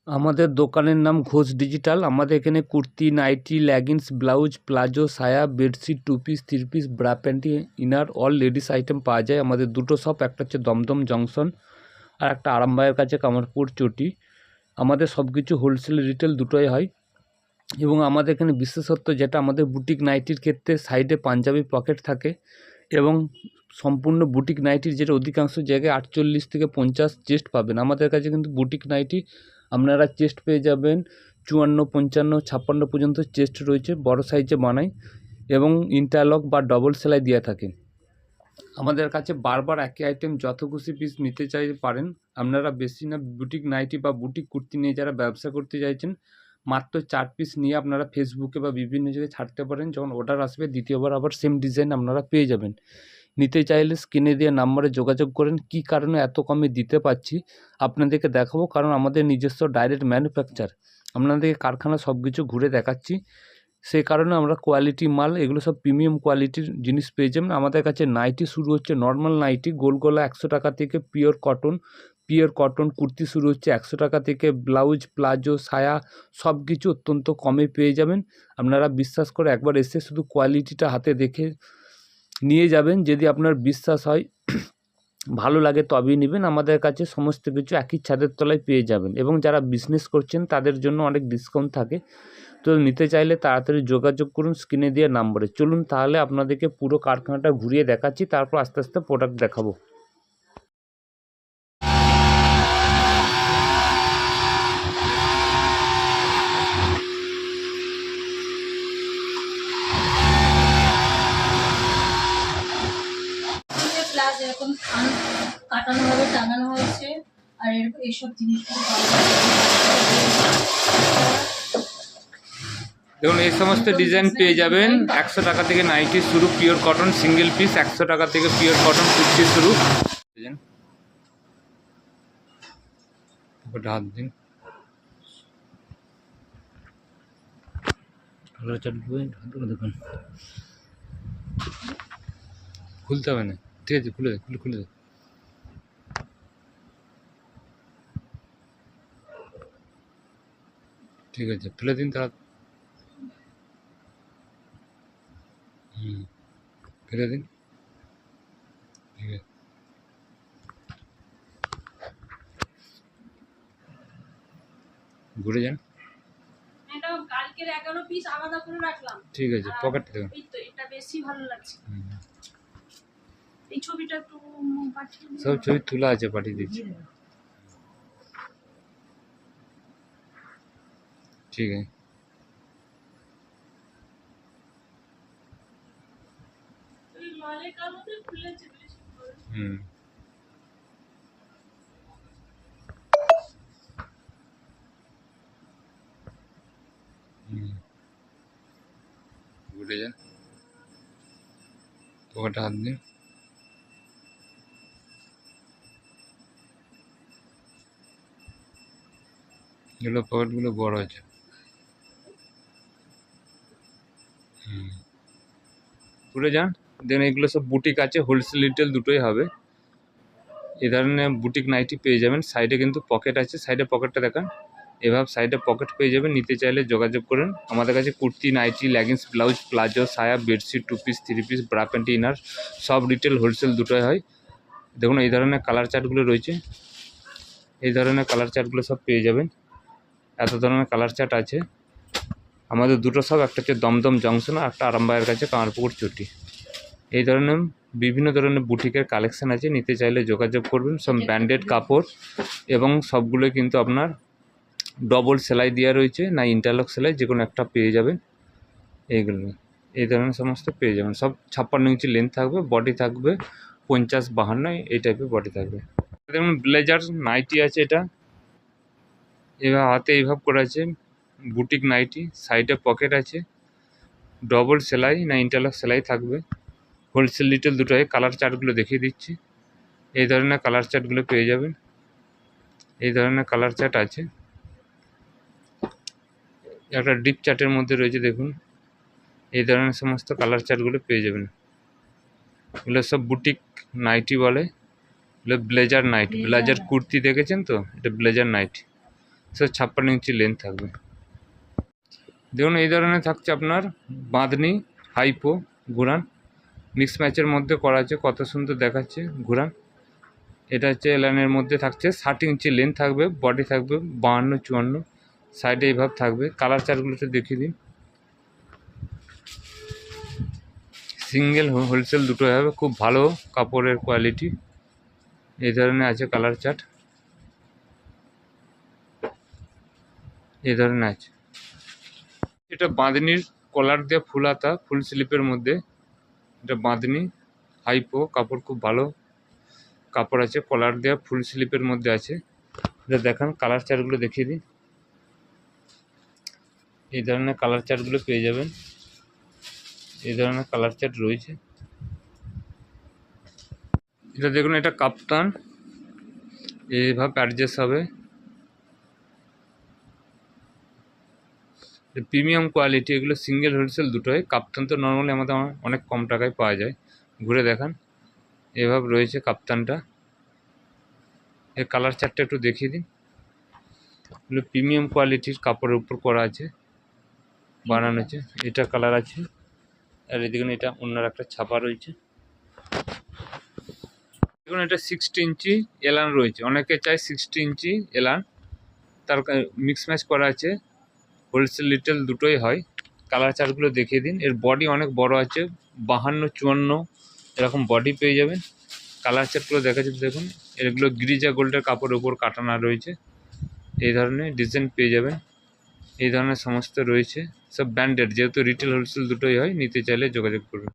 আমাদের দোকানের নাম ঘোষ ডিজিটাল। আমাদের এখানে kurti, nightie, leggings, blouse, palazzo, সায়া, bedsheet, two piece, three piece, bra panty, inner, all ladies item পাওয়া যায়। আমাদের দুটো শপ, একটা হচ্ছে দমদম জংশন আর একটা আরামবাগের কাছে কামারপুর চটি। আমাদের সব কিছু হোলসেল রিটেল দুটোই হয়। এবং আমাদের এখানে বিশেষত্ব যেটা, আমাদের বুটিক নাইটির ক্ষেত্রে সাইডে পাঞ্জাবি পকেট থাকে এবং সম্পূর্ণ বুটিক নাইটির যেটা অধিকাংশ জায়গায় 48 থেকে 50 চেস্ট পাবেন। আমাদের কাছে কিন্তু বুটিক নাইটি আপনারা চেস্ট পেয়ে যাবেন 54, 55, 56 পর্যন্ত চেস্ট রয়েছে, বড় সাইজে বানাই এবং ইন্টারলক বা ডবল সেলাই দেওয়া থাকে। আমাদের কাছে বারবার একই আইটেম যত খুশি পিস নিতে চাই পারেন। আপনারা বেশি না বুটিক নাইটি বা বুটিক কুর্তি নিয়ে যারা ব্যবসা করতে চাইছেন, মাত্র 4 পিস নিয়ে আপনারা ফেসবুকে বা বিভিন্ন জায়গায় ছাড়তে পারেন। যখন অর্ডার আসবে দ্বিতীয়বার আবার সেম ডিজাইন আপনারা পেয়ে যাবেন। নিতে চাইলে স্ক্রিনে দেওয়া নাম্বারে যোগাযোগ করেন। কী কারণে এত কমে দিতে পারছি আপনাদেরকে দেখাবো, কারণ আমাদের নিজস্ব ডাইরেক্ট ম্যানুফ্যাকচার, আপনাদেরকে কারখানা সব কিছু ঘুরে দেখাচ্ছি। সেই কারণে আমরা কোয়ালিটি মাল, এগুলো সব প্রিমিয়াম কোয়ালিটির জিনিস পেয়ে যাবেন। আমাদের কাছে নাইটি শুরু হচ্ছে, নর্মাল নাইটি গোল গলা 100 টাকা থেকে, পিওর কটন কুর্তি শুরু হচ্ছে 100 টাকা থেকে, ব্লাউজ, প্লাজো, সায়া সব কিছু অত্যন্ত কমে পেয়ে যাবেন। আপনারা বিশ্বাস করে একবার এসে শুধু কোয়ালিটিটা হাতে দেখে নিয়ে যাবেন। যদি আপনার বিশ্বাস হয়, ভালো লাগে তবেই নেবেন। আমাদের কাছে সমস্ত কিছু একই ছাদের তলায় পেয়ে যাবেন এবং যারা বিজনেস করছেন তাদের জন্য অনেক ডিসকাউন্ট থাকে। তো নিতে চাইলে তাড়াতাড়ি যোগাযোগ করুন স্ক্রিনে দেওয়া নাম্বারে। চলুন তাহলে আপনাদেরকে পুরো কারখানাটা ঘুরিয়ে দেখাচ্ছি, তারপর আস্তে আস্তে প্রোডাক্ট দেখাবো। প্লাস এরকম থান কাটানো হবে, টাঙানো হয়েছে, আর এইসব জিনিসগুলো দেখুন এই সমস্ত ডিজাইন পেয়ে যাবেন 100 টাকা থেকে নাইটি শুরু, পিওর কটন সিঙ্গেল পিস 100 টাকা থেকে পিওর কটন কুর্তি শুরু। হাত দিন, দেখুন খুলতে হবে না, ঠিক আছে, খুলে দে, খুলে দে। ঠিক আছে, খুলে দিন তারা। খুলে দিন, ঠিক আছে। ঘুরে যান, কালকের 11 পিস আলাদা করে রাখলাম। ঠিক আছে, পকেট থেকে এটা বেশি ভালো লাগছে। এই ছবিটা একটু পাঠিয়ে দিন। সব ছবি তোলা আছে, পাঠিয়ে দিচ্ছি। ঠিক আছে, ঘুরে যান, পকেটে হাত দিন। এগুলো পকেটগুলো বড় আছে। ঘুরে যান, দেন এগুলো সব বুটিক আছে, হোলসেল রিটেল দুটোই হবে। এই ধরনের বুটিক নাইটি পেয়ে যাবেন। সাইডে কিন্তু পকেট আছে, সাইডে পকেটটা দেখান, এভাবে সাইডে পকেট পেয়ে যাবেন। নিতে চাইলে যোগাযোগ করুন। আমাদের কাছে kurti, nightie, leggings, blouse, palazzo, সায়া, bedsheet, two piece, three piece, bra panty, inner সব রিটেল হোলসেল দুটোই হয়। দেখুন এই ধরনের কালার চার্টগুলো রয়েছে, এই ধরনের কালার চার্টগুলো সব পেয়ে যাবেন। এত ধরনের কালার চার্ট আছে। আমাদের দুটো সব, একটা হচ্ছে দমদম জংশন আর একটা আরামবাগের কাছে কামারপুকুর চটি। এই ধরনের বিভিন্ন ধরনের বুটিকের কালেকশান আছে, নিতে চাইলে যোগাযোগ করবেন। সব ব্র্যান্ডেড কাপড় এবং সবগুলোই কিন্তু আপনার ডবল সেলাই দেওয়া রয়েছে, না ইন্টারলক সেলাই, যে কোনো একটা পেয়ে যাবেন। এইগুলো এই ধরনের সমস্ত পেয়ে যাবেন। সব 56 ইঞ্চি লেন্থ থাকবে, বডি থাকবে 50-52 এই টাইপের বডি থাকবে। যেমন ব্লেজার নাইটি আছে, এটা এবার হাতে এইভাবে করা আছে, বুটিক নাইটি, সাইডে পকেট আছে, ডবল সেলাই না ইন্টারলক সেলাই থাকবে। হোলসেল রিটেল দুটোই। কালার চার্টগুলো দেখিয়ে দিচ্ছি, এই ধরনের কালার চার্টগুলো পেয়ে যাবেন। এই ধরনের কালার চার্ট আছে, একটা ডিপ চার্টের মধ্যে রয়েছে, দেখুন এই ধরনের সমস্ত কালার চার্টগুলো পেয়ে যাবেন। এগুলো সব বুটিক নাইটি বলে, এগুলো ব্লেজার নাইটি। ব্লেজার কুর্তি দেখেছেন তো, এটা ব্লেজার নাইটি। স্যার 56 ইঞ্চি লেন্থ থাকবে। দেখুন এই ধরনের থাকছে আপনার বাঁধনি হাইপো ঘুরান, মিক্স ম্যাচের মধ্যে করা আছে, কত সুন্দর দেখাচ্ছে ঘুরান। এটা হচ্ছে এলানের মধ্যে থাকছে, 60 ইঞ্চি লেন্থ থাকবে, বডি থাকবে 52-54, সাইডে এইভাবে থাকবে। কালার চার্টগুলোতে দেখিয়ে দিন। সিঙ্গেল হোলসেল দুটোই হবে, খুব ভালো কাপড়ের কোয়ালিটি। এই ধরনের আছে কালার চার্ট, এই ধরনের আছে। এটা বাঁধনির কলার দিয়ে ফুল হাতা, ফুল স্লিপের মধ্যে, এটা বাঁধনি হাইপো কাপড়, খুব ভালো কাপড় আছে, কলার দেওয়া ফুল স্লিপের মধ্যে আছে। এটা দেখান কালার চার্টগুলো দেখিয়ে দিন। এই ধরনের কালার চার্টগুলো পেয়ে যাবেন, এই ধরনের কালার চার্ট রয়েছে। এটা দেখুন, এটা কাপ্তান, এইভাবে অ্যাডজাস্ট হবে, প্রিমিয়াম কোয়ালিটি। এগুলো সিঙ্গেল হোলসেল দুটোই। কাপ্তান তো নর্মালি আমাদের অনেক কম টাকায় পাওয়া যায়। ঘুরে দেখান, এভাবে রয়েছে কাপ্তানটা। এর কালার চার্টটা একটু দেখিয়ে দিন। এগুলো প্রিমিয়াম কোয়ালিটির কাপড়ের উপর করা আছে, বানানো আছে। এটা কালার আছে, আর এদিকে এটা অন্য একটা ছাপা রয়েছে। দেখুন এটা 60 ইঞ্চি এলান রয়েছে, অনেকে চাই 60 ইঞ্চি এলান, তার মিক্স ম্যাচ করা আছে, হোলসেল রিটেল দুটোই হয়। কালার চার্টগুলো দেখিয়ে দিন। এর বডি অনেক বড় আছে, 52-54 এরকম বডি পেয়ে যাবেন। কালার চার্টগুলো দেখা যাচ্ছে দেখুন, এগুলো গিরিজা গোল্ডের কাপড়ের উপর কাটানো রয়েছে, এই ধরনের ডিজাইন পেয়ে যাবেন। এই ধরনের সমস্ত রয়েছে, সব ব্র্যান্ডেড, যেহেতু রিটেল হোলসেল দুটোই হয়। নিতে চাইলে যোগাযোগ করবেন।